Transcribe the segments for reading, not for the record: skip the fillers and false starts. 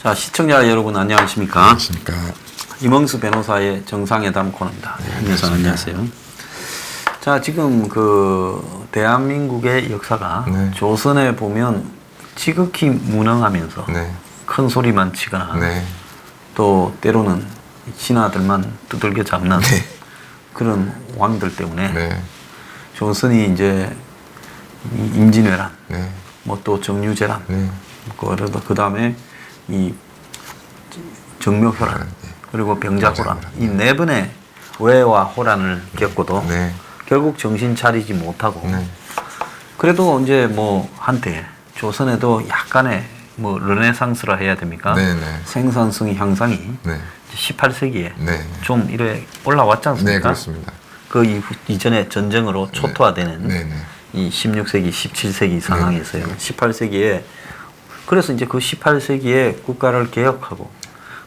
자, 시청자 여러분 안녕하십니까? 안녕하십니까? 임응수 변호사의 정상회담 코너입니다. 네, 안녕하세요. 자, 지금 그 대한민국의 역사가 네. 조선에 보면 지극히 무능하면서 네. 큰 소리만 치거나 네. 또 때로는 신하들만 두들겨 잡는 네. 그런 왕들 때문에 네. 조선이 이제 임진왜란, 네. 뭐 또 정유재란, 네. 그 다음에 이 정묘호란 네. 그리고 병자호란 네. 이 네 번의 외와 호란을 겪고도 네. 결국 정신 차리지 못하고 네. 그래도 이제 뭐 한때 조선에도 약간의 뭐 르네상스라 해야 됩니까? 네. 네. 생산성 향상이 네. 18세기에 네. 좀 이래 올라왔지 않습니까? 네, 그렇습니다. 그 이전에 전쟁으로 초토화되는 네. 네. 이 16세기, 17세기 상황에서요. 18세기에 그래서 이제 그 18세기에 국가를 개혁하고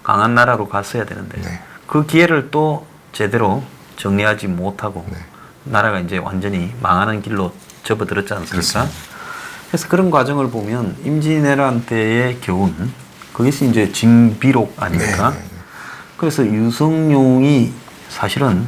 강한 나라로 갔어야 되는데 네. 그 기회를 또 제대로 정리하지 못하고 네. 나라가 이제 완전히 망하는 길로 접어들었지 않습니까? 그렇습니다. 그래서 그런 과정을 보면 임진왜란 때의 교훈 그것이 이제 징비록 아닙니까? 네. 네. 그래서 유성룡이 사실은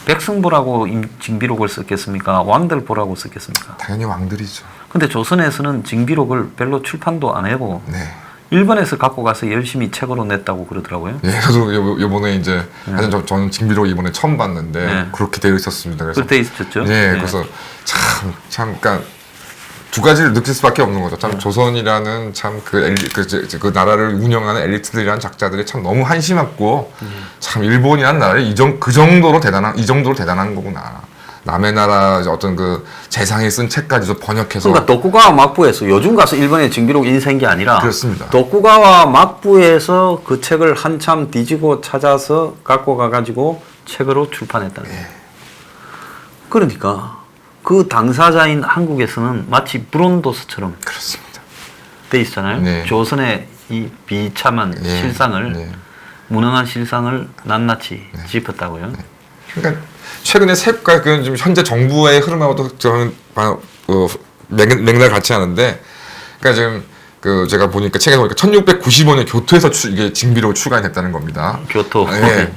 백성보라고 징비록을 썼겠습니까? 왕들 보라고 썼겠습니까? 당연히 왕들이죠. 근데 조선에서는 징비록을 별로 출판도 안 하고 네. 일본에서 갖고 가서 열심히 책으로 냈다고 그러더라고요. 예, 저도 요번에 이제 사실 저는 징비록 이번에 처음 봤는데 네. 그렇게 되어 있었습니다. 그래서 그때 있었죠. 예, 그래서 참 그러니까 두 가지를 느낄 수밖에 없는 거죠. 참 조선이라는 참 그 나라를 운영하는 엘리트들이라는 작자들이 참 너무 한심했고 참 일본이라는 나라에 그 정도로 대단한 거구나. 남의 나라 어떤 그 재상이 쓴 책까지도 번역해서 그러니까 도쿠가와 막부에서 요즘 가서 일본에 징비록 인쇄한 게 아니라 그렇습니다. 도쿠가와 막부에서 그 책을 한참 뒤지고 찾아서 갖고 가가지고 책으로 출판했다는 거예요. 그러니까 그 당사자인 한국에서는 마치 브론도스처럼 그렇습니다. 돼 있잖아요. 네. 조선의 이 비참한 네. 실상을 네. 무능한 실상을 낱낱이 짚었다고요. 그러니까 최근에 세가 지금 현재 정부의 흐름하고도 저는 맥락 같지 않은데, 그러니까 지금 제가 보니까 책에 보니까 1695년 교토에서 이게 징비록을 출간했다는 겁니다. 교토. 네.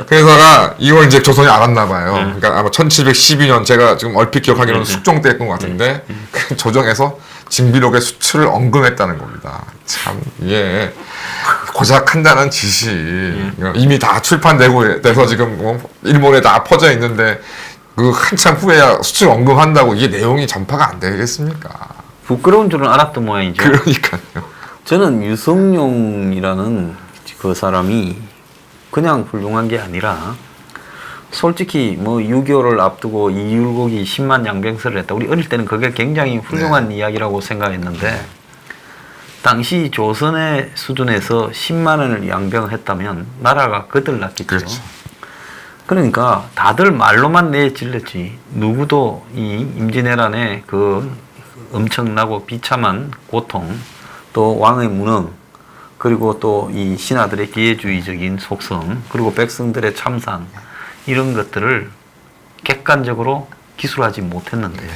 그래서가 이걸 이제 조선이 알았나 봐요. 그러니까 아마 1712년 제가 지금 얼핏 기억하기로는 숙종 때였던 것 같은데 그 조정에서 징비록의 수출을 언급했다는 겁니다. 참 이게 고작 한다는 짓이 이미 다 출판되고 돼서 지금 일본에 다 퍼져 있는데 그 한참 후에야 수출 언급한다고 이게 내용이 전파가 안 되겠습니까? 부끄러운 줄은 알았던 모양이죠. 그러니까요. 저는 유성룡이라는 그 사람이 그냥 훌륭한 게 아니라 솔직히 뭐 6.25를 앞두고 이율곡이 10만 양병설을 했다. 우리 어릴 때는 그게 굉장히 훌륭한 이야기라고 생각했는데 당시 조선의 수준에서 10만 원을 양병했다면 나라가 거들났겠죠. 그렇죠. 그러니까 다들 말로만 내질렀지 누구도 이 임진왜란의 그 엄청나고 비참한 고통 또 왕의 무능 그리고 또 이 신하들의 기회주의적인 속성 그리고 백성들의 참상 이런 것들을 객관적으로 기술하지 못했는데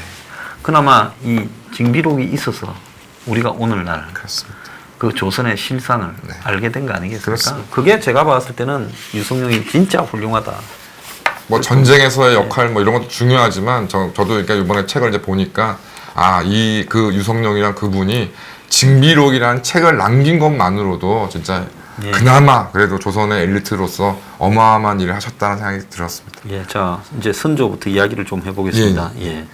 그나마 이 징비록이 있어서 우리가 오늘날 그렇습니다. 그 조선의 실상을 알게 된 거 아니겠습니까? 그렇습니다. 그게 제가 봤을 때는 유성룡이 진짜 훌륭하다. 뭐 전쟁에서의 역할 뭐 이런 것도 중요하지만 저도 그러니까 이번에 책을 이제 보니까 이 그 유성룡이란 그분이 징비록이라는 책을 남긴 것만으로도 진짜 그나마 그래도 조선의 엘리트로서 어마어마한 일을 하셨다는 생각이 들었습니다. 예, 자 이제 선조부터 이야기를 좀 해보겠습니다. 예.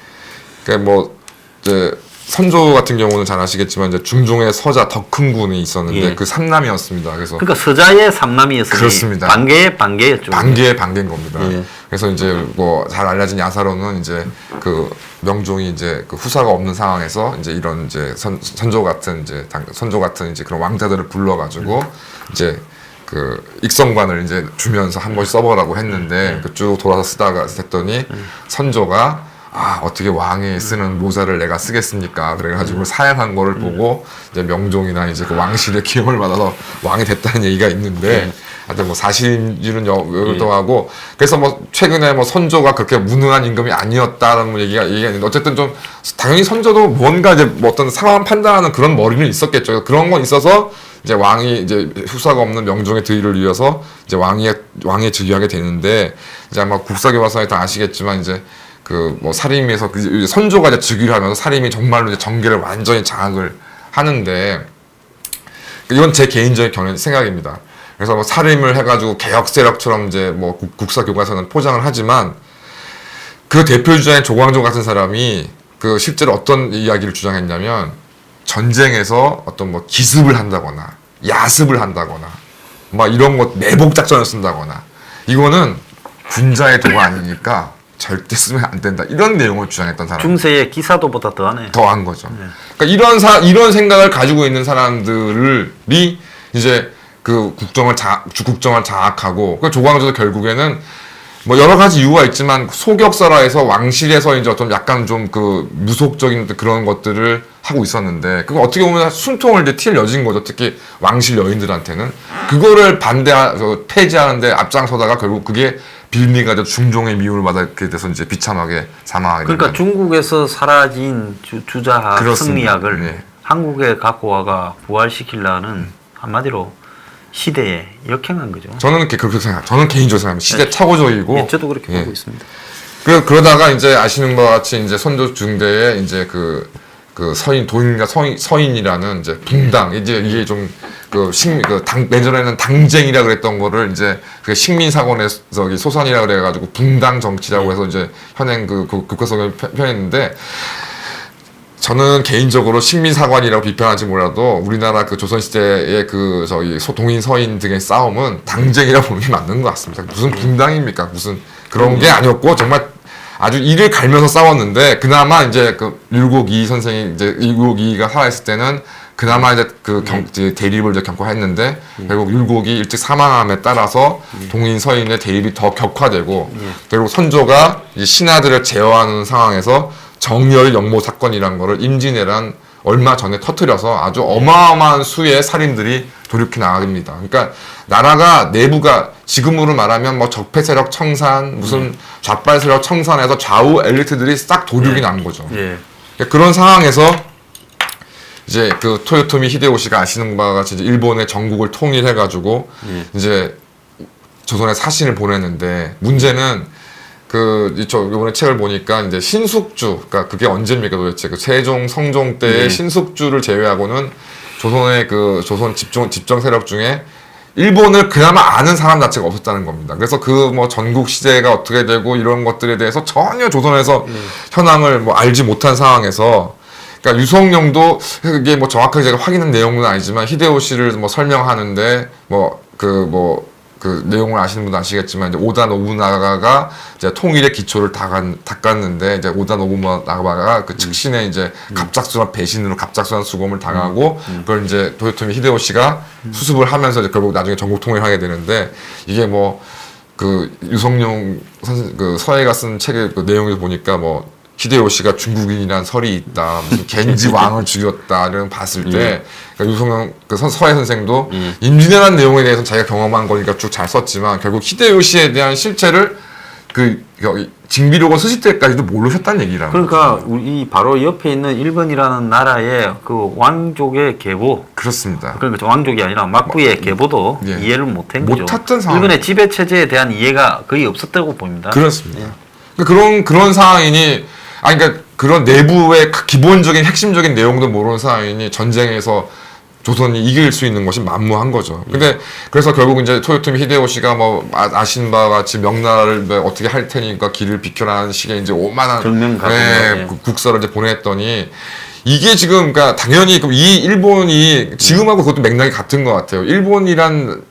그러니까 뭐 이제 선조 같은 경우는 잘 아시겠지만 이제 중종의 서자 덕흥군이 있었는데 그 삼남이었습니다. 그래서 그러니까 서자의 삼남이었으니 그렇습니다. 반계의 반계였죠. 반계의 반계인 겁니다. 예. 그래서 이제 뭐 잘 알려진 야사로는 이제 그 명종이 이제 그 후사가 없는 상황에서 이제 이런 이제 선조 같은 이제 그런 왕자들을 불러가지고 이제 그 익성관을 이제 주면서 한 번씩 써보라고 했는데 그 쭉 돌아서 쓰다가 했더니 선조가 어떻게 왕이 쓰는 모자를 내가 쓰겠습니까? 그래가지고 사양한 거를 보고 이제 명종이나 이제 그 왕실의 기용을 받아서 왕이 됐다는 얘기가 있는데 하여튼 뭐 사실인지는 여기도 그래서 뭐 최근에 뭐 선조가 그렇게 무능한 임금이 아니었다는 뭐 얘기가 있는데 어쨌든 좀 당연히 선조도 뭔가 이제 뭐 어떤 상황 판단하는 그런 머리는 있었겠죠. 그런 건 있어서 이제 왕이 이제 후사가 없는 명종의 득위를 위해서 이제 왕에 즉위하게 되는데 이제 아마 국사교과서에 다 아시겠지만 이제 그 뭐 사림에서 그 선조가 이제 즉위를 하면서 사림이 정말로 이제 정계를 완전히 장악을 하는데 이건 제 개인적인 생각입니다. 그래서 뭐 사림을 해가지고 개혁 세력처럼 이제 뭐 국사 교과서는 포장을 하지만 그 대표 주자인 조광조 같은 사람이 그 실제로 어떤 이야기를 주장했냐면 전쟁에서 어떤 뭐 기습을 한다거나 야습을 한다거나 막 이런 것 내복 작전을 쓴다거나 이거는 군자의 도가 아니니까 절대 쓰면 안 된다. 이런 내용을 주장했던 사람. 중세의 기사도보다 더하네. 더한 거죠. 그러니까 이런 생각을 가지고 있는 사람들이 이제 그 국정을 장악하고 그 조광조도 결국에는 뭐 여러 가지 이유가 있지만 소격설화에서 왕실에서 이제 어떤 약간 좀 그 무속적인 그런 것들을 하고 있었는데 그거 어떻게 보면 숨통을 이제 튈 여진 거죠. 특히 왕실 여인들한테는 그거를 폐지하는데 앞장서다가 결국 그게 빌미가 중종의 미움을 받게 돼서 이제 비참하게 사망하게 그러니까 된다. 중국에서 사라진 주자학 그렇습니다. 승리학을 네. 한국에 갖고 와가 부활시키려는 한마디로 시대에 역행한 거죠. 저는 그렇게 생각. 저는 개인적으로 생각합니다. 시대 착오적이고. 예, 저도 그렇게 보고 있습니다. 그러다가 이제 아시는 바와 같이 이제 선조 중대에 이제 그 서인 도인과 서인이라는 이제 붕당 이제 이게 좀 예전에는 당쟁이라 그랬던 거를 이제 그 식민사관의 소산이라 그래가지고 붕당 정치라고 해서 이제 현행 그 국가성을 표현했는데 저는 개인적으로 식민사관이라고 비판하지 몰라도 우리나라 그 조선시대의 동인 서인 등의 싸움은 당쟁이라고 보는 게 맞는 것 같습니다. 무슨 붕당입니까? 무슨 그런 게 아니었고 정말 아주 이를 갈면서 싸웠는데 그나마 이제 그 율곡이 선생이 이제 율곡이가 살아있을 때는 그나마 이제 이제 대립을 이제 경과했는데 결국 율곡이 일찍 사망함에 따라서 동인 서인의 대립이 더 격화되고 결국 선조가 이제 신하들을 제어하는 상황에서 정열 영모 사건이라는 거를 임진왜란 얼마 전에 터뜨려서 아주 어마어마한 수의 살인들이 돌이켜 나갑니다. 그러니까 나라가 내부가 지금으로 말하면 뭐 적폐 세력 청산, 무슨 좌빨 세력 청산해서 좌우 엘리트들이 싹 도륙이 난 거죠. 예. 그런 상황에서 이제 그 토요토미 히데요시가 아시는 바와 같이 이제 일본의 전국을 통일해가지고 이제 조선에 사신을 보냈는데 문제는 이번에 책을 보니까 이제 신숙주, 그러니까 그게 언제입니까 도대체? 그 세종, 성종 때의 신숙주를 제외하고는 조선의 조선 집정 세력 중에 일본을 그나마 아는 사람 자체가 없었다는 겁니다. 그래서 뭐 전국 시대가 어떻게 되고 이런 것들에 대해서 전혀 조선에서 현황을 뭐 알지 못한 상황에서 그러니까 유성룡도 그게 뭐 정확하게 제가 확인한 내용은 아니지만 히데요시를 뭐 설명하는데 그 내용을 아시는 분도 아시겠지만 이제 오다 노부나가가 이제 통일의 기초를 닦았는데 이제 오다 노부나가가 그 측신의 이제 갑작스러운 배신으로 갑작스러운 수검을 당하고 그걸 이제 도요토미 히데요시가 수습을 하면서 이제 결국 나중에 전국 통일하게 되는데 이게 뭐 그 유성룡 서예가 쓴 책의 그 내용을 보니까 뭐 히데요시가 중국인이란 설이 있다. 무슨 겐지 왕을 죽였다. 이런 봤을 때 그러니까 유성룡 서예 선생도 임진왜란 내용에 대해서 자기가 경험한 거니까 쭉 잘 썼지만 결국 히데요시에 대한 실체를 징비록을 쓰실 때까지도 모르셨다는 얘기라는 그러니까 이 바로 옆에 있는 일본이라는 나라의 그 왕족의 계보 그렇습니다. 그러니까 왕족이 아니라 막부의 계보도 이해를 못한 거죠. 못했던 상황. 일본의 지배 체제에 대한 이해가 거의 없었다고 봅니다. 그렇습니다. 그런 상황이니 그러니까 그런 내부의 기본적인 핵심적인 내용도 모르는 상황이니 전쟁에서 조선이 이길 수 있는 것이 만무한 거죠. 근데 그래서 결국 이제 토요토미 히데요시가 뭐 아시는 바와 같이 명나라를 어떻게 할 테니까 길을 비켜라는 식의 이제 오만한 국서를 이제 보냈더니 이게 지금 그러니까 당연히 이 일본이 지금하고 그것도 맥락이 같은 것 같아요. 일본이란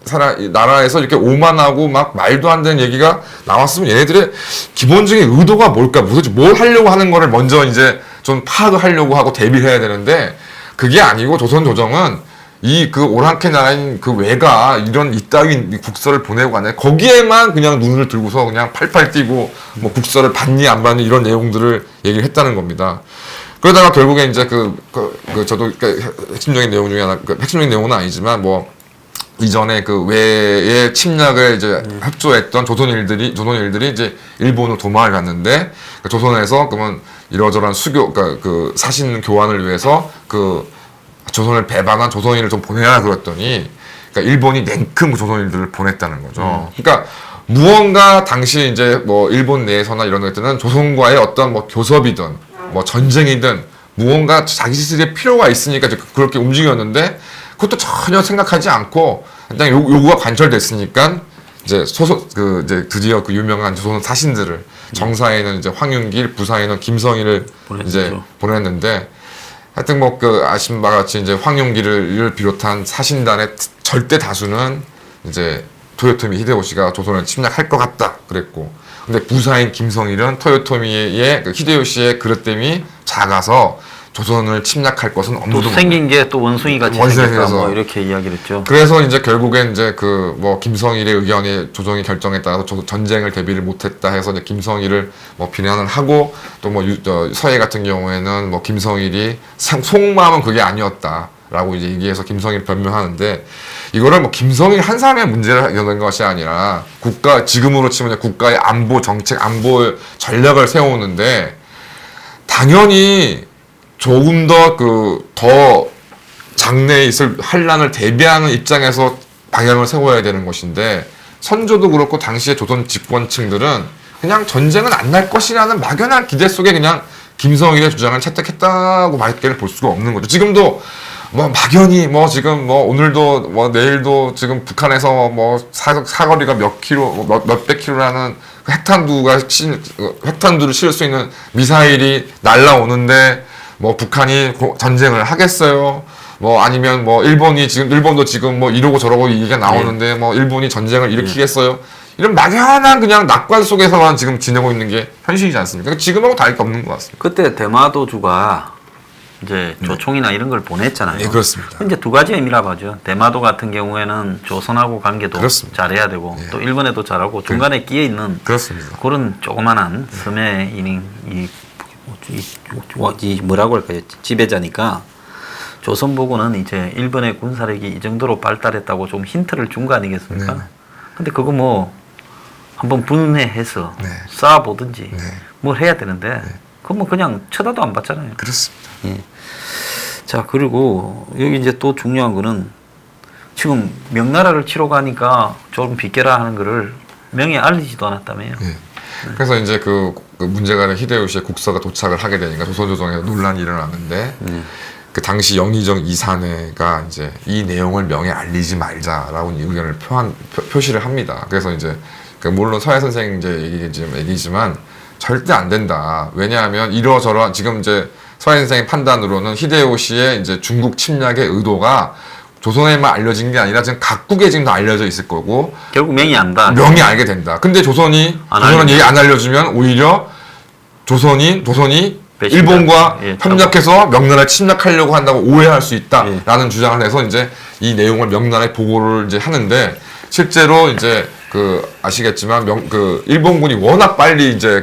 나라에서 이렇게 오만하고 막 말도 안 되는 얘기가 나왔으면 얘네들의 기본적인 의도가 뭘까? 도대체 뭘 하려고 하는 거를 먼저 이제 좀 파악을 하려고 하고 대비를 해야 되는데 그게 아니고 조선 조정은 이 그 오랑캐 나라인 그 왜가 이런 이따위 국서를 보내고 가네. 거기에만 그냥 눈을 들고서 그냥 팔팔 뛰고 뭐 국서를 받니 안 받니 이런 내용들을 얘기를 했다는 겁니다. 그러다가 결국에 이제 저도 핵심적인 내용 중에 하나, 핵심적인 내용은 아니지만 뭐 이전에 그 외의 침략을 이제 협조했던 조선인들이 이제 일본으로 도망을 갔는데 그 조선에서 그러면 이러저러한 그 사신 교환을 위해서 그 조선을 배반한 조선인을 좀 보내라 그랬더니 그러니까 일본이 냉큼 조선인들을 보냈다는 거죠. 그러니까 무언가 당시 이제 뭐 일본 내에서나 이런 것들은 조선과의 어떤 뭐 교섭이든 뭐 전쟁이든 무언가 자기들의 필요가 있으니까 그렇게 움직였는데 그것도 전혀 생각하지 않고 그냥 요구가 관철됐으니까 이제 이제 드디어 그 유명한 조선 사신들을 정사에는 이제 황윤길, 부사에는 김성희를 이제 보냈는데 하여튼 뭐 아신 바와 같이 이제 황윤길을 비롯한 사신단의 절대 다수는 이제 토요토미 히데요시가 조선을 침략할 것 같다 그랬고 근데 부사인 김성일은 토요토미의 히데요시의 그릇됨이 작아서 조선을 침략할 것은 없는 또 생긴 게 또 원숭이같이 생겼다 뭐 이렇게 이야기를 했죠. 그래서 이제 결국엔 이제 뭐 김성일의 의견이 조정의 결정에 따라서 전쟁을 대비를 못했다 해서 이제 김성일을 뭐 비난을 하고 또 뭐 서해 같은 경우에는 뭐 김성일이 속마음은 그게 아니었다라고 이제 얘기해서 김성일 변명하는데 이거를 뭐 김성일 한 사람의 문제를 해결된 것이 아니라 지금으로 치면 국가의 안보 정책, 안보 전략을 세우는데 당연히 조금 더 장래에 있을 환란을 대비하는 입장에서 방향을 세워야 되는 것인데 선조도 그렇고 당시의 조선 집권층들은 그냥 전쟁은 안 날 것이라는 막연한 기대 속에 그냥 김성일의 주장을 채택했다고 밖에 볼 수가 없는 거죠. 지금도 뭐 막연히 뭐 지금 뭐 오늘도 뭐 내일도 지금 북한에서 뭐 사거리가 몇 킬로 몇백 킬로라는 핵탄두를 실을 수 있는 미사일이 날라오는데 뭐 북한이 전쟁을 하겠어요? 뭐 아니면 뭐 일본도 지금 뭐 이러고 저러고 얘기가 나오는데 뭐 일본이 전쟁을 일으키겠어요? 이런 막연한 그냥 낙관 속에서만 지금 지내고 있는 게 현실이지 않습니까? 그러니까 지금하고 다를 게 없는 것 같습니다. 그때 대마도주가 이제 조총이나 이런 걸 보냈잖아요. 네, 그렇습니다. 이제 두 가지 의미라고 하죠. 대마도 같은 경우에는 조선하고 관계도 그렇습니다. 잘해야 되고 또 일본에도 잘하고 중간에 끼어 있는 그렇습니다. 그런 조그만한 섬의 이 뭐라고 할까요? 지배자니까 조선보고는 이제 일본의 군사력이 이 정도로 발달했다고 좀 힌트를 준 거 아니겠습니까? 네. 근데 그거 뭐 한번 분해해서 네. 쌓아보든지 네. 뭘 해야 되는데 그건 뭐 그냥 쳐다도 안 봤잖아요. 그렇습니다. 예. 자, 그리고 여기 이제 또 중요한 거는 지금 명나라를 치러 가니까 조금 비켜라 하는 거를 명예 알리지도 않았다며요. 네. 그래서 이제 그 문제가 된 히데요시의 국서가 도착을 하게 되니까 조선조정에서 논란이 일어났는데 그 당시 영의정 이사내가 이제 이 내용을 명예 알리지 말자라고 의견을 표시를 합니다. 그래서 이제 물론 서해 선생 이제 얘기지만 절대 안 된다. 왜냐하면 이러저러 지금 이제 서해 선생의 판단으로는 히데요시의 이제 중국 침략의 의도가 조선에만 알려진 게 아니라 지금 각국에 지금 다 알려져 있을 거고 결국 명이 안다. 명이 알게 된다. 근데 조선은 얘기 안 알려주면 오히려 조선이 배신자. 일본과 예, 협력해서 명나라를 침략하려고 한다고 오해할 수 있다라는 주장을 해서 이제 이 내용을 명나라에 보고를 이제 하는데 실제로 이제 아시겠지만 일본군이 워낙 빨리 이제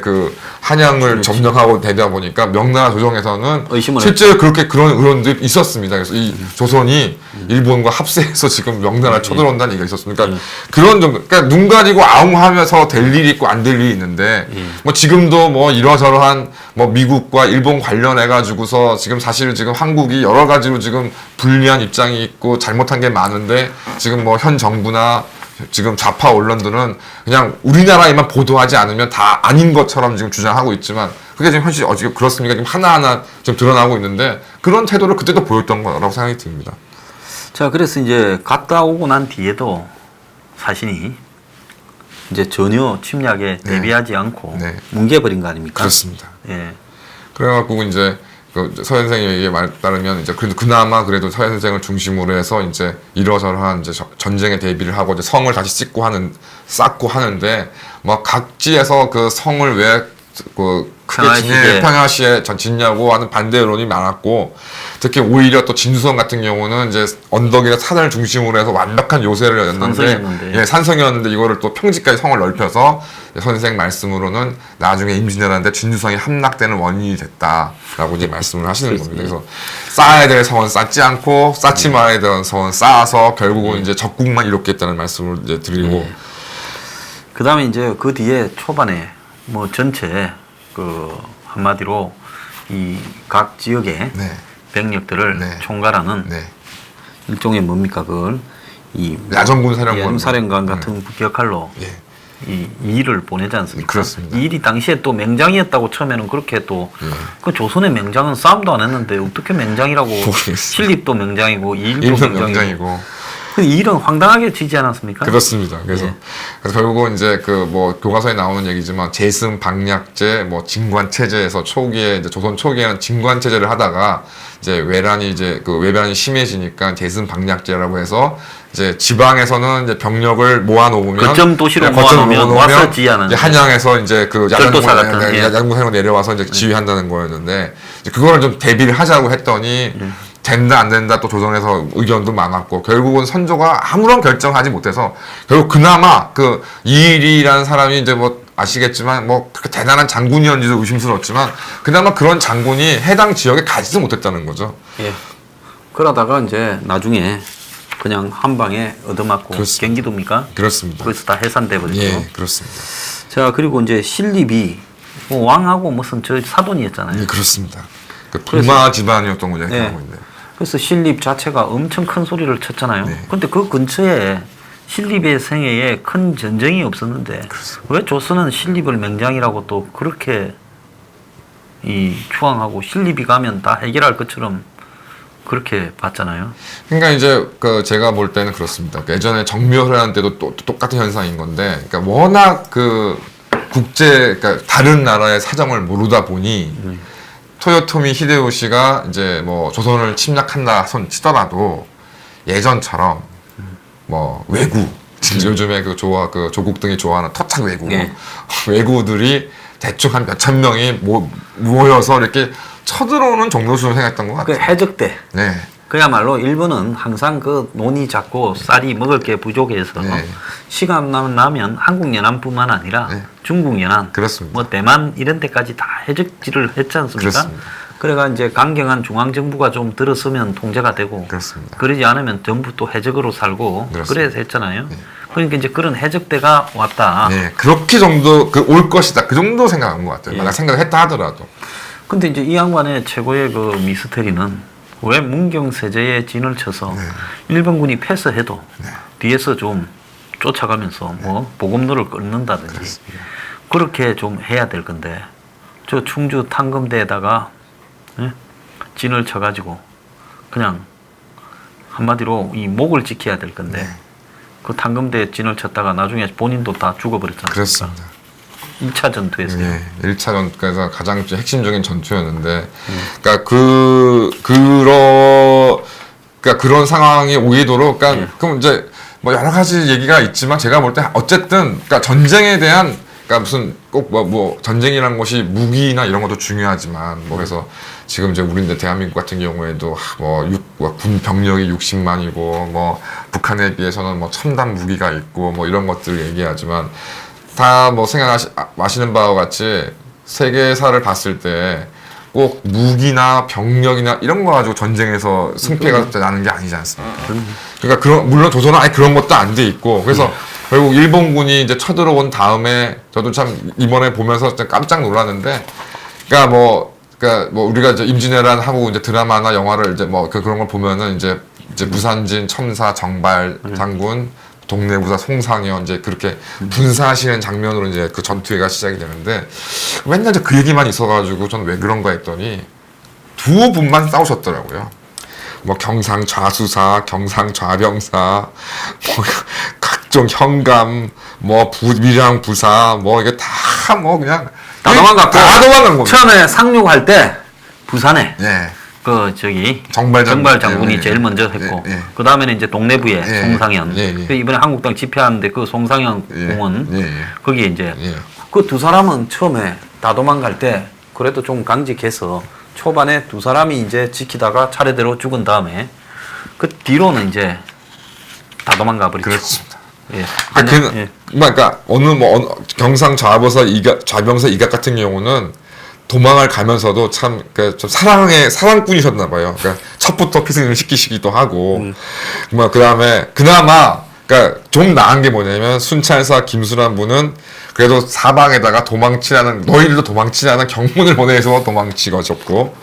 한양을 점령하고 되다 보니까 명나라 조정에서는 실제로 그런 의원들이 있었습니다. 그래서 이 조선이 일본과 합세해서 지금 명나라를 쳐들어온다는 얘기가 있었습니다. 그러니까 그런 정도, 그러니까 눈 가리고 아웅하면서 될 일이 있고 안 될 일이 있는데 뭐 지금도 뭐 이러저러한 뭐 미국과 일본 관련해 가지고서 지금 사실 지금 한국이 여러 가지로 지금 불리한 입장이 있고 잘못한 게 많은데 지금 뭐 현 정부나 지금 좌파 언론들은 그냥 우리나라에만 보도하지 않으면 다 아닌 것처럼 지금 주장하고 있지만 그게 지금 현실이 어떻게 그렇습니까? 지금 하나하나 지금 드러나고 있는데 그런 태도를 그때도 보였던 거라고 생각이 듭니다. 자, 그래서 이제 갔다 오고 난 뒤에도 사신이 이제 전혀 침략에 대비하지 않고 뭉개버린 거 아닙니까? 그렇습니다. 예. 그래갖고 이제 서 선생의 얘기에 따르면 이제 그나마 그래도 서 선생을 중심으로 해서 이제 이러저러한 이제 전쟁에 대비를 하고 이제 성을 다시 쌓고 하는데 뭐 각지에서 그 성을 왜 크게 평야시에 짓냐고 하는 반대 여론이 많았고, 특히 오히려 또 진수성 같은 경우는 이제 언덕이나 산을 중심으로 해서 완벽한 요새를 였는데, 예, 산성이었는데 이거를 또 평지까지 성을 넓혀서 선생 말씀으로는 나중에 임진왜란때 진수성이 함락되는 원인이 됐다라고 이제 말씀을 하시는 겁니다. 그래서 쌓아야 될 성은 쌓지 않고 쌓지 말아야 될 성은 쌓아서 결국은 이제 적국만 이롭게 했다는 말씀을 이제 드리고. 그 다음에 이제 그 뒤에 초반에 뭐 전체 그 한마디로 이 각 지역의 네. 병력들을 네. 총괄하는 네. 일종의 뭡니까 그걸 이 야전군 사령관. 야전사령관 같은 역할로 예. 이 일을 보내지 않습니까? 그렇습니다. 이 일이 당시에 또 맹장이었다고 처음에는 그렇게 또 그 조선의 맹장은 싸움도 안 했는데 어떻게 맹장이라고 모르겠어요. 신립도 맹장이고 이일도 일본 맹장이고 명장이고. 그 일은 황당하게 지지 않았습니까? 그렇습니다. 그래서, 예. 그래서 결국은 이제 그 뭐 교과서에 나오는 얘기지만 제승 방략제, 뭐 진관 체제에서 초기에 이제 조선 초기에는 진관 체제를 하다가 이제 외란이 심해지니까 제승 방략제라고 해서 이제 지방에서는 이제 병력을 모아놓으면 거점 도시로 모아놓으면 와서 지휘하는 이제 한양에서 이제 그 절도사 같은, 예. 야구사령관 내려와서 이제 지휘한다는 거였는데 이제 그거를 좀 대비를 하자고 했더니. 된다 안 된다 또 조선에서 의견도 많았고 결국은 선조가 아무런 결정하지 못해서 결국 그나마 그 이일이라는 사람이 이제 뭐 아시겠지만 뭐 그렇게 대단한 장군이었는지도 의심스럽지만 그나마 그런 장군이 해당 지역에 가지도 못했다는 거죠. 예. 그러다가 이제 나중에 그냥 한 방에 얻어맞고 그렇습니다. 경기도입니까? 그렇습니다. 거기서 다 해산돼 버렸죠. 예, 그렇습니다. 자 그리고 이제 신립이 뭐 왕하고 무슨 저 사돈이었잖아요. 예, 그렇습니다. 그 부마 집안이었던 거죠. 네. 그래서 신립 자체가 엄청 큰 소리를 쳤잖아요. 네. 근데 그 근처에 신립의 생애에 큰 전쟁이 없었는데 그렇습니다. 왜 조선은 신립을 맹장이라고 또 그렇게 이 추앙하고 신립이 가면 다 해결할 것처럼 그렇게 봤잖아요. 그러니까 이제 그 제가 볼 때는 그렇습니다. 그 예전에 정묘회란 때도 또 똑같은 현상인 건데, 그러니까 워낙 그 그러니까 다른 나라의 사정을 모르다 보니 토요토미 히데요시가 이제 뭐 조선을 침략한다 손 치더라도 예전처럼 뭐 외구 요즘에 그 조국 등이 좋아하는 토착 외구 네. 외구들이 대충 한 몇천 명이 모여서 이렇게 쳐들어오는 정도 수준 생각했던 것 그 같아요. 해적대. 네. 그야말로 일본은 항상 그 논이 작고 쌀이 먹을 게 부족해서 네. 시간 나면 한국연안뿐만 아니라 네. 중국연안, 그렇습니다. 뭐 대만 이런 데까지 다 해적지를 했지 않습니까? 그렇습니다. 그래가 이제 강경한 중앙정부가 좀 들어서면 통제가 되고 그렇습니다. 그러지 않으면 전부 또 해적으로 살고 그렇습니다. 그래서 했잖아요. 그러니까 이제 그런 해적대가 왔다. 네, 그렇게 정도 올 것이다. 그 정도 생각한 것 같아요. 만약 생각했다 하더라도. 근데 이제 이 양반의 최고의 그 미스터리는 왜 문경세제에 진을 쳐서 일본군이 패스해도 뒤에서 좀 쫓아가면서 뭐 보급로를 끊는다든지 그렇게 좀 해야 될 건데 저 충주 탕금대에다가 진을 쳐가지고 그냥 한마디로 이 목을 지켜야 될 건데 그 탕금대에 진을 쳤다가 나중에 본인도 다 죽어버렸잖아요. 그렇습니다. 2차 전투에서요. 예, 1차 전투에서 가장 핵심적인 전투였는데, 그러니까 그런 상황이 오이도록, 그러니까 그럼 이제 뭐 여러 가지 얘기가 있지만 제가 볼 때 어쨌든 그러니까 전쟁에 대한 그러니까 무슨 꼭 뭐 전쟁이라는 것이 무기나 이런 것도 중요하지만 뭐 그래서 지금 이제 우리 대한민국 같은 경우에도 군 병력이 60만이고 뭐 북한에 비해서는 뭐 첨단 무기가 있고 뭐 이런 것들을 얘기하지만 다 뭐 생각하시는 바와 같이 세계사를 봤을 때 꼭 무기나 병력이나 이런 거 가지고 전쟁에서 승패가 나는 게 아니지 않습니까? 그러니까 물론 조선은 아예 그런 것도 안 돼 있고 그래서 결국 일본군이 이제 쳐들어온 다음에 저도 참 이번에 보면서 깜짝 놀랐는데 그러니까 뭐 우리가 이제 임진왜란 하고 이제 드라마나 영화를 이제 뭐 그런 걸 보면은 이제 무산진, 첨사, 정발 장군 동네부사 송상현 이제 그렇게 분사하시는 장면으로 이제 그 전투회가 시작이 되는데 맨날 이제 그 얘기만 있어가지고 저는 왜 그런가 했더니 두 분만 싸우셨더라고요. 뭐 경상 좌수사, 경상 좌병사, 뭐 각종 현감, 뭐 밀양 부사, 뭐 이게 다 뭐 그냥 다 도망갔고 다 도망간 겁니다. 처음에 상륙할 때 부산에 예. 그 저기 정발 장군이 제일 먼저 했고 그 다음에는 이제 동래부에 송상현 그 이번에 한국당 집회하는데 그 송상현 공원 거기에 이제 그 두 사람은 처음에 다 도망갈 때 그래도 좀 강직해서 초반에 두 사람이 이제 지키다가 차례대로 죽은 다음에 그 뒤로는 이제 다 도망가 버리죠. 그렇습니다. 예. 예. 그러니까 경상 좌병사 이각 같은 경우는 도망을 가면서도 참, 좀 사랑꾼이셨나 봐요. 그러니까 첫부터 피승을 시키시기도 하고, 그 다음에, 그나마, 좀 나은 게 뭐냐면, 순찰사 김수란 분은 그래도 사방에다가 너희들도 도망치라는 경문을 보내서 도망치셨고,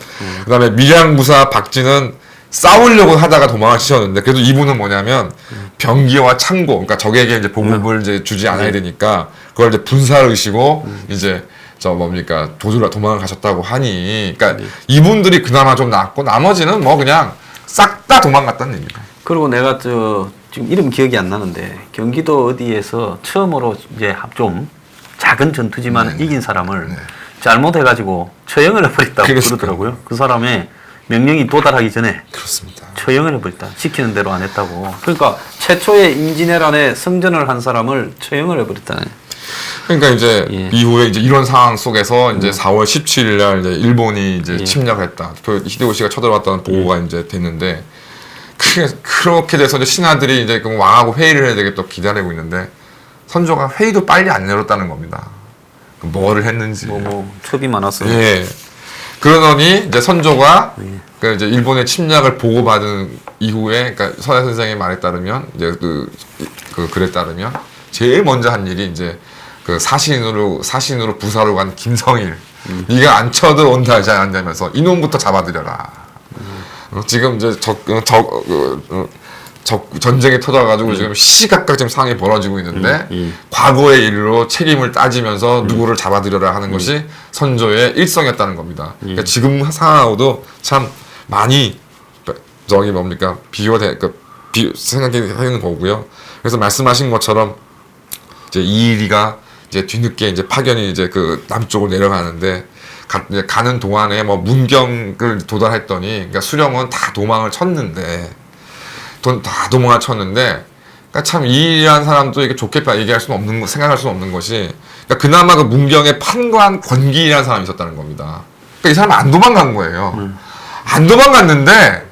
그 다음에 밀양무사 박진은 싸우려고 하다가 도망을 치셨는데, 그래도 이분은 뭐냐면, 병기와 창고, 그러니까 적에게 이제 보급을 이제 주지 않아야 되니까, 그걸 이제 분사의시고, 이제, 도망을 가셨다고 하니, 그러니까 이분들이 그나마 좀 낫고, 나머지는 뭐 그냥 싹 다 도망갔다는 얘기다. 그리고 내가 지금 이름 기억이 안 나는데, 경기도 어디에서 처음으로 이제 좀 작은 전투지만 이긴 사람을 잘못해가지고 처형을 해버렸다고 그러더라고요. 그 사람의 명령이 도달하기 전에 그렇습니다. 처형을 해버렸다. 시키는 대로 안 했다고. 그러니까 최초의 임진왜란에 성전을 한 사람을 처형을 해버렸다네. 그러니까 이제 이후에 이제 이런 상황 속에서 이제 4월 17일 날 이제 일본이 이제 침략을 했다. 그 히데요시가 쳐들어왔다는 보고가 이제 됐는데 그렇게 돼서 이제 신하들이 이제 그 왕하고 회의를 해야 되겠다 기다리고 있는데 선조가 회의도 빨리 안 열었다는 겁니다. 뭐를 했는지. 첩이 많았어. 예. 그러더니 이제 선조가 그 이제 일본의 침략을 보고받은 이후에 그러니까 서야 선생의 말에 따르면 이제 그 글에 따르면 제일 먼저 한 일이 이제 그 사신으로 부사로 간 김성일 네가 안 쳐들어온다 하지 않냐면서 이놈부터 잡아들여라. 지금 이제 전쟁이 터져가지고 지금 시시각각 지금 상황이 벌어지고 있는데 과거의 일로 책임을 따지면서 누구를 잡아들여라 하는 것이 선조의 일성이었다는 겁니다. 그러니까 지금 상황하고도 참 많이 생각하는 거고요. 그래서 말씀하신 것처럼 이제 이일이가 이제 뒤늦게 이제 파견이 이제 그 남쪽으로 내려가는데 이제 가는 동안에 뭐 문경을 도달했더니 그러니까 수령은 다 도망을 쳤는데 그러니까 참 이일이라는 사람도 이게 좋게 생각할 수는 없는 것이 그러니까 그나마 그 문경에 판관 권기라는 사람이 있었다는 겁니다. 그러니까 이 사람은 안 도망간 거예요. 안 도망갔는데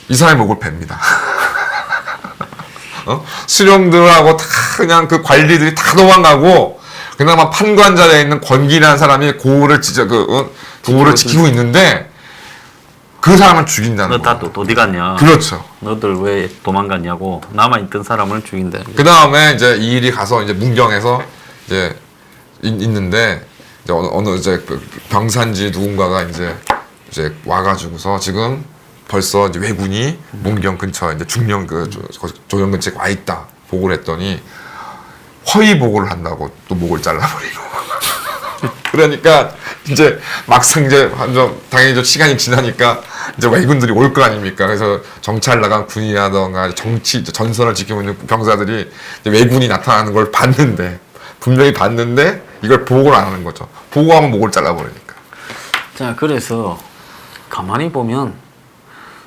이 사람이 목을 팹니다. 수령들하고 다 그냥 그 관리들이 다 도망가고 그나마 판관 자리에 있는 권기라는 사람이 고을을 지키고 있는데 그 사람을 죽인다는 너 다 어디 갔냐? 그렇죠. 너들 왜 도망갔냐고 남아있던 사람을 죽인다. 그 다음에 이제 이 일이 가서 이제 문경에서 이제 있는데 이제 어느 이제 그 병산지 누군가가 이제 와가지고서 지금 벌써 이제 왜군이 문경 근처 이제 중령 조정 근처에 와 있다 보고를 했더니 허위 보고를 한다고 또 목을 잘라버리고. 그러니까 이제 막상 이제 당연히 좀 시간이 지나니까 이제 왜군들이 올 거 아닙니까? 그래서 정찰 나간 군이라던가 전선을 지키고 있는 병사들이 이제 왜군이 나타나는 걸 분명히 봤는데 이걸 보고를 안 하는 거죠. 보고하면 목을 잘라버리니까. 자, 그래서 가만히 보면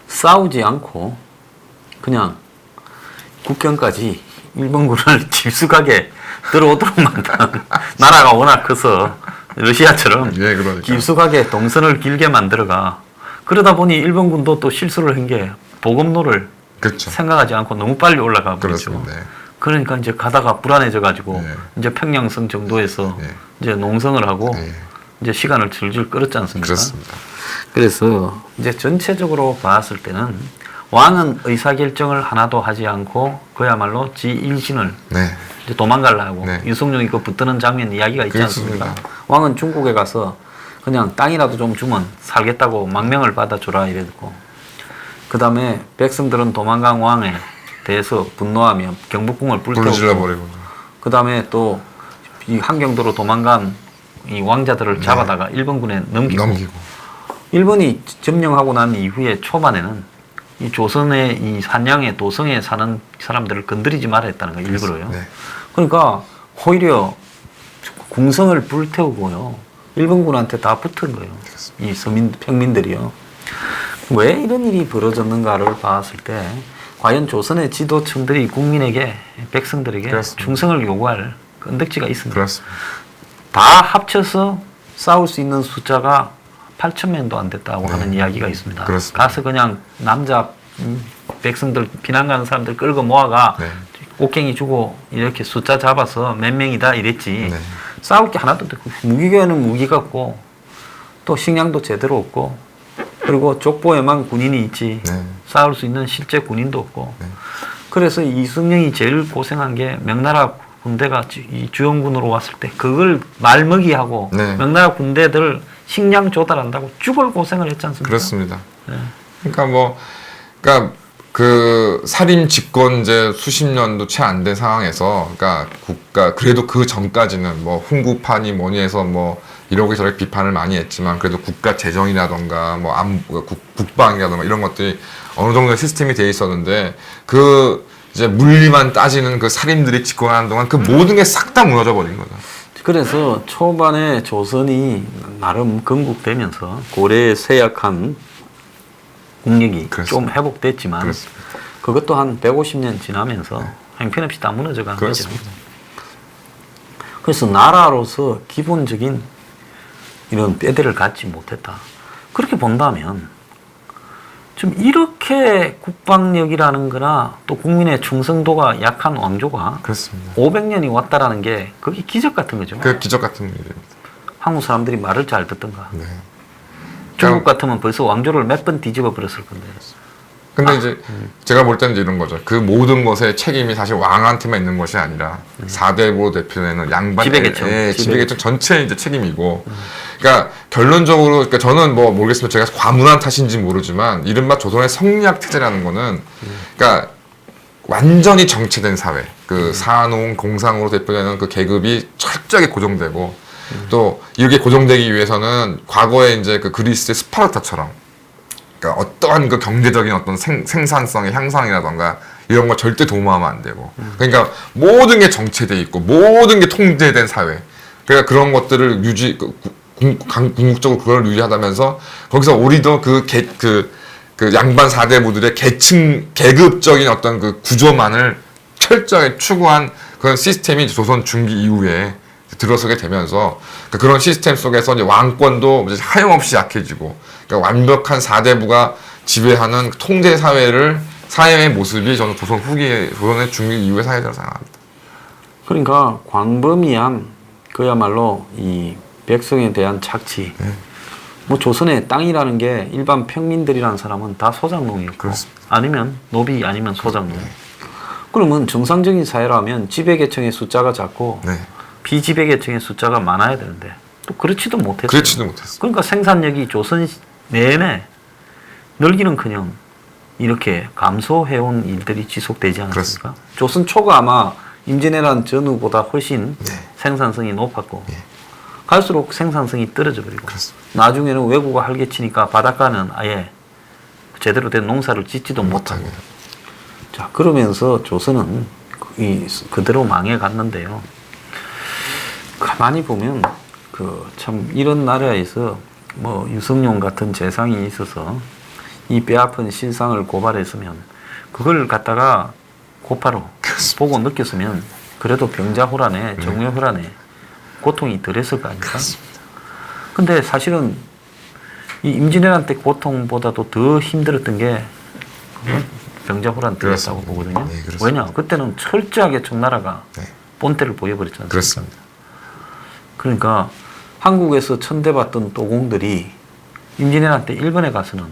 싸우지 않고 그냥 국경까지 일본군을 깊숙하게 들어오도록 만든 나라가 워낙 커서 러시아처럼 그러니까. 깊숙하게 동선을 길게 만들어가 그러다 보니 일본군도 또 실수를 한 게 보급로를 그렇죠. 생각하지 않고 너무 빨리 올라가 버리죠. 그러니까 이제 가다가 불안해져 가지고 이제 평양성 정도에서 이제 농성을 하고 이제 시간을 줄줄 끌었지 않습니까? 그렇습니다. 그래서 이제 전체적으로 봤을 때는 왕은 의사결정을 하나도 하지 않고 그야말로 지 일신을 이제 도망가려고 유성룡이 그 붙드는 장면 이야기가 있지 그렇습니다. 않습니까? 왕은 중국에 가서 그냥 땅이라도 좀 주면 살겠다고 망명을 받아주라 이랬고 그 다음에 백성들은 도망간 왕에 대해서 분노하며 경복궁을 불태우고 그 다음에 또 이 한경도로 도망간 이 왕자들을 잡아다가 일본군에 넘기고 일본이 점령하고 난 이후에 초반에는 이 조선의 이 산양의 도성에 사는 사람들을 건드리지 말아 했다는 거예요. 일부러요. 그러니까 오히려 궁성을 불태우고요. 일본군한테 다 붙은 거예요. 이 평민들이요. 왜 이런 일이 벌어졌는가를 봤을 때 과연 조선의 지도층들이 국민에게 백성들에게 충성을 요구할 건덕지가 있습니다. 다 합쳐서 싸울 수 있는 숫자가 8,000명도 안 됐다고 네. 하는 이야기가 있습니다. 그렇습니다. 가서 그냥 남자 백성들 피난 가는 사람들 끌고 모아가 네. 옥갱이 주고 이렇게 숫자 잡아서 몇 명이다 이랬지. 네. 싸울 게 하나도 없고 무기에는 무기가 없고 또 식량도 제대로 없고 그리고 족보에만 군인이 있지 네. 싸울 수 있는 실제 군인도 없고 네. 그래서 이승영이 제일 고생한 게 명나라 군대가 이 주영군으로 왔을 때 그걸 말먹이하고 네. 명나라 군대들 식량 조달한다고 죽을 고생을 했지 않습니까? 그렇습니다. 네. 그러니까 그 살인 집권제 수십 년도 채 안 된 상황에서 그러니까 국가 그래도 그 전까지는 뭐 훈구판이 뭐니 해서 뭐 이러고 저렇게 비판을 많이 했지만 그래도 국가 재정이라던가 뭐 국방이라던가 이런 것들이 어느 정도의 시스템이 돼 있었는데 그 이제 물리만 따지는 그 살인들이 집권하는 동안 그 모든 게 싹 다 무너져 버린 거죠. 그래서 초반에 조선이 나름 건국되면서 고려의 쇠약한 국력이 그렇습니다. 좀 회복됐지만 그렇습니다. 그것도 한 150년 지나면서 형편없이 다 무너져간 거죠. 그렇습니다. 그래서 나라로서 기본적인 이런 뼈대를 갖지 못했다. 그렇게 본다면 좀 이렇게 국방력이라는 거나 또 국민의 충성도가 약한 왕조가 그렇습니다. 500년이 왔다라는 게 그게 기적 같은 거죠. 그 기적 같은 일입니다. 한국 사람들이 말을 잘 듣던가. 네. 중국 같으면 벌써 왕조를 몇 번 뒤집어 버렸을 건데. 근데 이제 제가 볼 때는 이제 이런 거죠. 그 모든 것의 책임이 사실 왕한테만 있는 것이 아니라 4대부 대표되는 양반 지배계층. 지배계층 전체 이제 책임이고. 그러니까 결론적으로 그러니까 저는 뭐 모르겠습니다. 제가 과문한 탓인지 모르지만 이른바 조선의 성리학 체제라는 거는 그러니까 완전히 정체된 사회. 그 산농 공상으로 대표되는 그 계급이 철저하게 고정되고 또 이렇게 고정되기 위해서는 과거에 이제 그 그리스의 스파르타처럼 그러니까 어떠한 그 경제적인 어떤 생산성의 향상이라던가 이런 거 절대 도모하면 안 되고 그러니까 모든 게 정체돼 있고 모든 게 통제된 사회 그러니까 그런 것들을 궁극적으로 그걸 유지하다면서 거기서 우리도 그 양반 사대부들의 계급적인 어떤 그 구조만을 철저하게 추구한 그런 시스템이 조선 중기 이후에 들어서게 되면서 그런 시스템 속에서 이제 왕권도 이제 하염없이 약해지고 그러니까 완벽한 사대부가 지배하는 통제 사회의 모습이 저는 조선의 중기 이후의 사회라고 생각합니다. 그러니까 광범위한 그야말로 이 백성에 대한 착취. 뭐 조선의 땅이라는 게 일반 평민들이라는 사람은 다 소작농이었고 그렇습니다. 아니면 노비 아니면 소작농. 그러면 정상적인 사회라면 지배계층의 숫자가 작고 네. 비지배계층의 숫자가 많아야 되는데 또 그렇지도 못했어요. 그렇지도 못했어요. 그러니까 생산력이 조선 내내 늘기는커녕 이렇게 감소해온 일들이 지속되지 않았습니까? 그렇습니다. 조선 초가 아마 임진왜란 전후보다 훨씬 네. 생산성이 높았고 예. 갈수록 생산성이 떨어져 버리고 그렇습니다. 나중에는 외구가 활개치니까 바닷가는 아예 제대로 된 농사를 짓지도 못하고 자 그러면서 조선은 그대로 망해갔는데요. 가만히 보면 참 이런 나라에서 뭐 유성룡 같은 재상이 있어서 이 뼈아픈 실상을 고발했으면 그걸 갖다가 고파로 보고 느꼈으면 그래도 병자호란에 정외호란에 고통이 덜했을 거 아닙니까? 근데 사실은 이 임진왜란 때 고통보다도 더 힘들었던 게 병자호란 때였다고 보거든요. 네, 그렇습니다. 왜냐? 그때는 철저하게 청나라가 네. 본때를 보여버렸지 않습니까? 그렇습니다. 그러니까 한국에서 천대받던 도공들이 임진왜란 때 일본에 가서는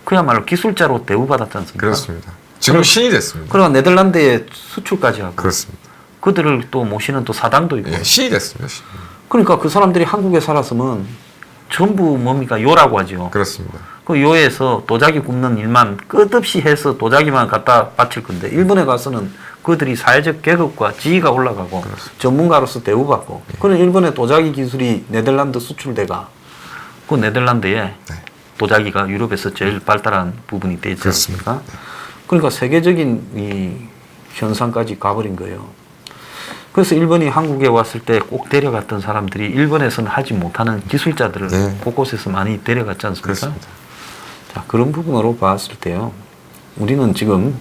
그야말로 기술자로 대우받았지 않습니까? 그렇습니다. 지금 신이 됐습니다. 그러나 네덜란드에 수출까지 하고 그렇습니다. 그들을 또 모시는 또 사당도 있고 예, 신이 됐습니다. 신. 그러니까 그 사람들이 한국에 살았으면 전부 뭡니까 요라고 하죠. 그렇습니다. 그 요에서 도자기 굽는 일만 끝없이 해서 도자기만 갖다 바칠 건데 일본에 가서는 그들이 사회적 계급과 지위가 올라가고 그렇습니다. 전문가로서 대우받고 그런 일본의 도자기 기술이 네덜란드 수출대가 그 네덜란드에 네. 도자기가 유럽에서 제일 발달한 부분이 되지 그렇습니다. 않습니까? 그러니까 세계적인 이 현상까지 가버린 거예요. 그래서 일본이 한국에 왔을 때 꼭 데려갔던 사람들이 일본에서는 하지 못하는 기술자들을 네. 곳곳에서 많이 데려갔지 않습니까? 그렇습니다. 자, 그런 부분으로 봤을 때요. 우리는 지금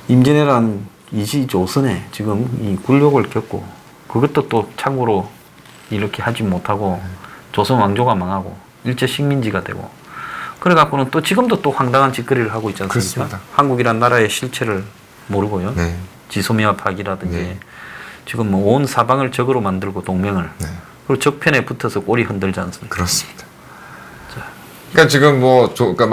임진왜란 이시 조선에 지금 이 굴욕을 겪고 그것도 또 참고로 이렇게 하지 못하고 조선 왕조가 망하고 일제 식민지가 되고 그래갖고는 또 지금도 또 황당한 짓거리를 하고 있지 않습니까? 그렇습니다. 한국이란 나라의 실체를 모르고요. 네. 지소미아 파기라든지 네. 지금 뭐 온 사방을 적으로 만들고 동맹을 네. 그리고 적편에 붙어서 꼬리 흔들지 않습니까? 그렇습니다. 그러니까 지금 뭐 그러니까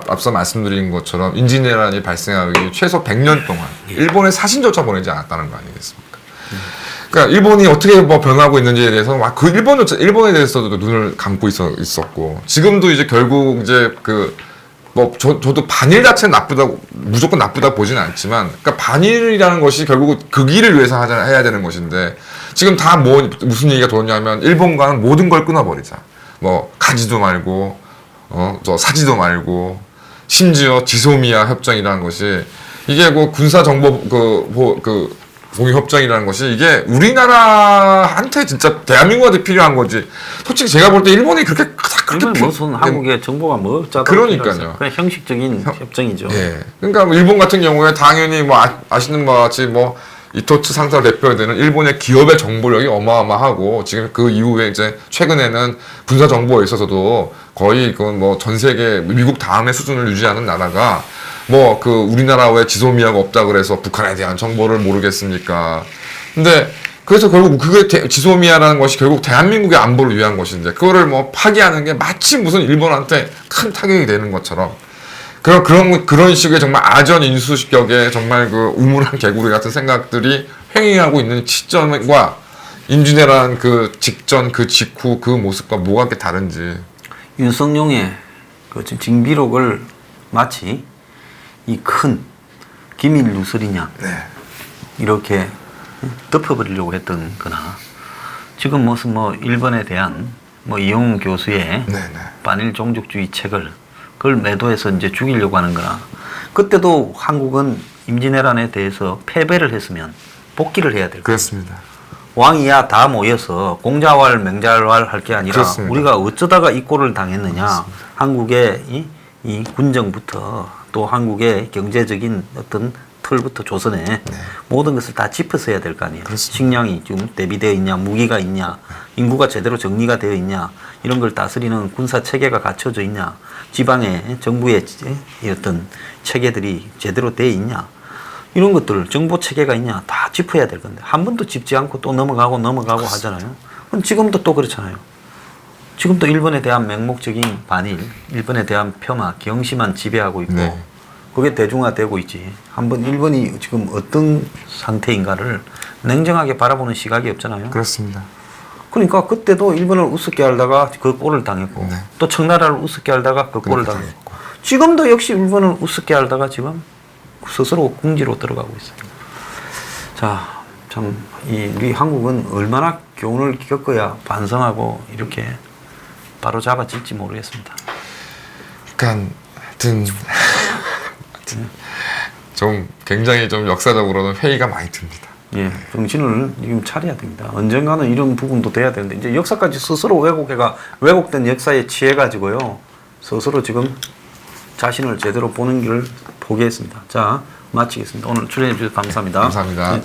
앞서 말씀드린 것처럼 인지네란이 발생하기 최소 100년 동안 일본에 사신조차 보내지 않았다는 거 아니겠습니까? 그러니까 일본이 어떻게 뭐 변하고 있는지에 대해서 막 그 일본에 대해서도 눈을 감고 있었고 지금도 이제 결국 이제 그 뭐 저도 반일 자체는 나쁘다고 무조건 나쁘다 보지는 않지만 그러니까 반일이라는 것이 결국 그 길을 위해서 해야 되는 것인데 지금 다 뭐 무슨 얘기가 돌았냐면 일본과는 모든 걸 끊어버리자. 뭐 가지도 말고 저 사지도 말고 심지어 지소미아 협정이라는 것이 이게 뭐 군사 정보 공유 협정이라는 것이 이게 우리나라한테 진짜 대한민국한테 필요한 거지. 솔직히 제가 볼 때 일본이 그렇게 이건 무슨 한국의 정보가 뭐 짜다 그러니까요. 그냥 형식적인 협정이죠. 예. 그러니까 뭐 일본 같은 경우에 당연히 뭐 아시는 바와 같이 뭐 이토츠 상사로 대표되는 일본의 기업의 정보력이 어마어마하고 지금 그 이후에 이제 최근에는 군사 정보에 있어서도 거의 그건 뭐 전 세계 미국 다음의 수준을 유지하는 나라가 뭐 그 우리나라에 지소미아가 없다 그래서 북한에 대한 정보를 모르겠습니까? 근데 그래서 결국 그게 지소미아라는 것이 결국 대한민국의 안보를 위한 것인데 그거를 뭐 파기하는 게 마치 무슨 일본한테 큰 타격이 되는 것처럼 그런 식의 정말 아전 인수격의 정말 그 우물한 개구리 같은 생각들이 횡행하고 있는 시점과 임진왜란 그 직전 그 직후 그 모습과 뭐가 그렇게 다른지. 윤석용의 그 징비록을 마치 이 큰 기밀 누설이냐 이렇게 덮어버리려고 했던 거나 지금 무슨 뭐 일본에 대한 뭐 이용 교수의 반일 종족주의 책을 그걸 매도해서 이제 죽이려고 하는 거나 그때도 한국은 임진왜란에 대해서 패배를 했으면 복귀를 해야 될 거예요. 그렇습니다. 왕이야 다 모여서 공자왈 맹자왈 할 게 아니라 그렇습니다. 우리가 어쩌다가 이 꼴을 당했느냐. 그렇습니다. 한국의 이 군정부터 또 한국의 경제적인 어떤 틀부터 조선에 모든 것을 다 짚어서 해야 될 거 아니에요. 그렇습니다. 식량이 좀 대비되어 있냐, 무기가 있냐, 인구가 제대로 정리가 되어 있냐, 이런 걸 다스리는 군사 체계가 갖춰져 있냐, 지방의 정부의 어떤 체계들이 제대로 되어 있냐, 이런 것들 정보 체계가 있냐 다 짚어야 될 건데 한 번도 짚지 않고 또 넘어가고 그렇습니다. 하잖아요. 그럼 지금도 또 그렇잖아요. 지금도 일본에 대한 맹목적인 반일, 일본에 대한 폄하, 경시만 지배하고 있고 그게 대중화되고 있지. 한번 일본이 지금 어떤 상태인가를 냉정하게 바라보는 시각이 없잖아요. 그렇습니다. 그러니까 그때도 일본을 우습게 알다가 그 꼴을 당했고 또 청나라를 우습게 알다가 그 꼴을 당했고 지금도 역시 일본을 우습게 알다가 지금 스스로 궁지로 들어가고 있어요. 자, 참 우리 한국은 얼마나 교훈을 겪어야 반성하고 이렇게 바로 잡아질지 모르겠습니다. 그러니까 하여튼 좀 굉장히 좀 역사적으로는 회의가 많이 듭니다. 예, 정신을 지금 차려야 됩니다. 언젠가는 이런 부분도 돼야 되는데 이제 역사까지 스스로 왜곡된 역사에 취해가지고요 스스로 지금 자신을 제대로 보는 길을 포기했습니다. 자, 마치겠습니다. 오늘 출연해 주셔서 감사합니다. 감사합니다. 네.